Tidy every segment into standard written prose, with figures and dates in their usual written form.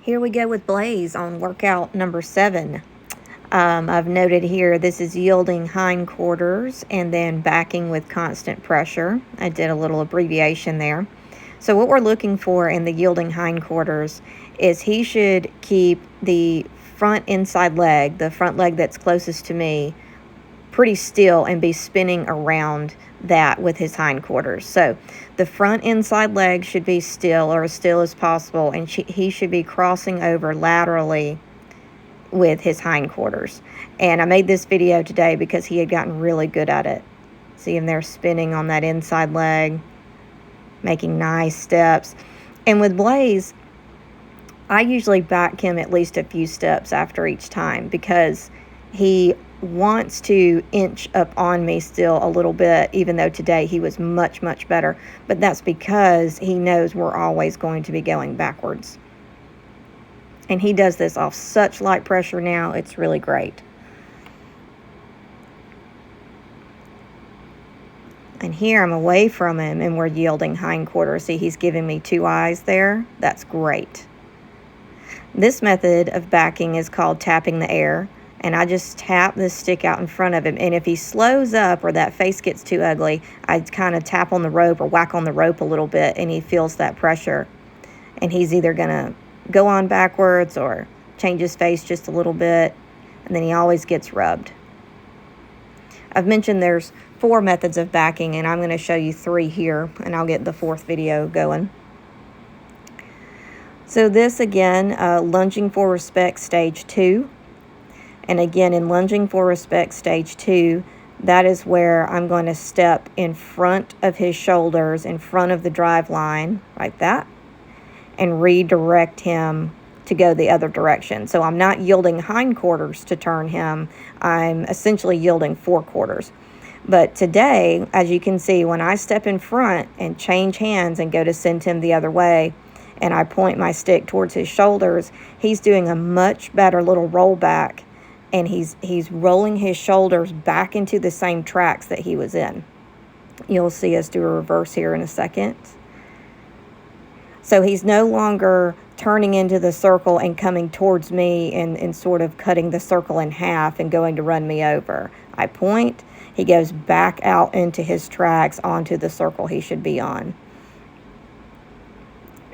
Here we go with Blaze on workout number 7. I've noted here this is yielding hindquarters and then backing with constant pressure. I did a little abbreviation there. So what we're looking for in the yielding hindquarters is he should keep the front inside leg, the front leg that's closest to me, pretty still and be spinning around that with his hindquarters. So the front inside leg should be still, or as still as possible, and he should be crossing over laterally with his hindquarters. And I made this video today because he had gotten really good at it. See him there spinning on that inside leg, making nice steps. And with Blaze, I usually back him at least a few steps after each time because he wants to inch up on me still a little bit, even though today he was much, much better. But that's because he knows we're always going to be going backwards. And he does this off such light pressure now, it's really great. And here I'm away from him and we're yielding hindquarters. See, he's giving me 2 eyes there. That's great. This method of backing is called tapping the air. And I just tap this stick out in front of him. And if he slows up or that face gets too ugly, I kind of tap on the rope or whack on the rope a little bit and he feels that pressure. And he's either going to go on backwards or change his face just a little bit. And then he always gets rubbed. I've mentioned there's 4 methods of backing and I'm going to show you 3 here. And I'll get the 4th video going. So this again, lunging for respect stage 2. And again, in lunging for respect stage 2, that is where I'm going to step in front of his shoulders, in front of the drive line, like that, and redirect him to go the other direction. So I'm not yielding hindquarters to turn him. I'm essentially yielding forequarters. But today, as you can see, when I step in front and change hands and go to send him the other way, and I point my stick towards his shoulders, he's doing a much better little rollback. And he's rolling his shoulders back into the same tracks that he was in. You'll see us do a reverse here in a second. So he's no longer turning into the circle and coming towards me and sort of cutting the circle in half and going to run me over. I point, he goes back out into his tracks onto the circle he should be on.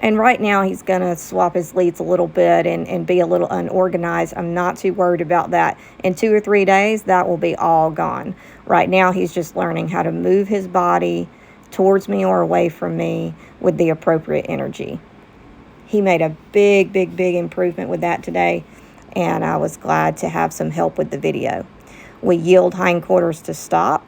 And right now he's going to swap his leads a little bit and be a little unorganized. I'm not too worried about that. In 2 or 3 days, that will be all gone. Right now he's just learning how to move his body towards me or away from me with the appropriate energy. He made a big, big, big improvement with that today, and I was glad to have some help with the video. We yield hindquarters to stop.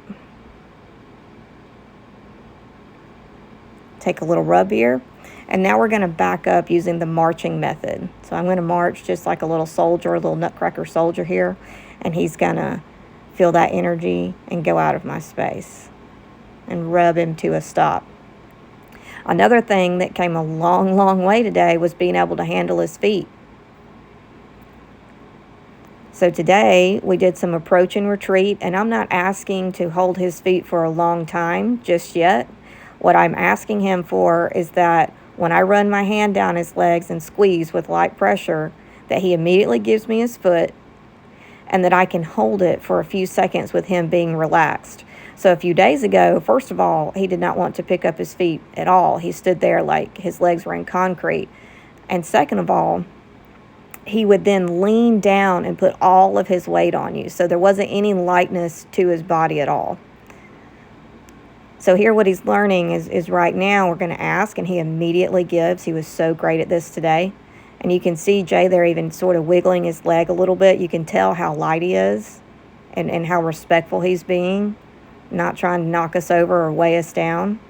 Take a little rub here. And now we're going to back up using the marching method. So I'm going to march just like a little soldier, a little nutcracker soldier here. And he's going to feel that energy and go out of my space and rub him to a stop. Another thing that came a long, long way today was being able to handle his feet. So today we did some approach and retreat. And I'm not asking to hold his feet for a long time just yet. What I'm asking him for is that when I run my hand down his legs and squeeze with light pressure, that he immediately gives me his foot and that I can hold it for a few seconds with him being relaxed. So a few days ago, first of all, he did not want to pick up his feet at all. He stood there like his legs were in concrete. And second of all, he would then lean down and put all of his weight on you. So there wasn't any lightness to his body at all. So here what he's learning is right now we're going to ask, and he immediately gives. He was so great at this today. And you can see Jay there even sort of wiggling his leg a little bit. You can tell how light he is and how respectful he's being, not trying to knock us over or weigh us down.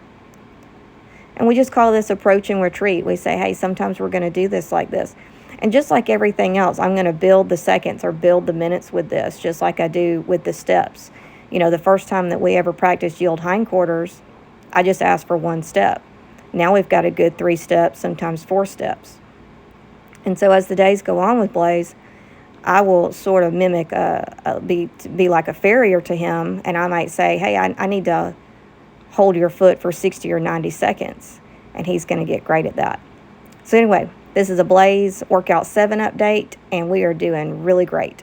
And we just call this approach and retreat. We say, hey, sometimes we're going to do this like this. And just like everything else, I'm going to build the seconds or build the minutes with this, just like I do with the steps. You know, the first time that we ever practiced yield hindquarters, I just asked for 1 step. Now we've got a good 3 steps, sometimes 4 steps. And so as the days go on with Blaze, I will sort of mimic, be like a farrier to him. And I might say, hey, I need to hold your foot for 60 or 90 seconds. And he's going to get great at that. So anyway, This is a Blaze Workout 7 update, and we are doing really great.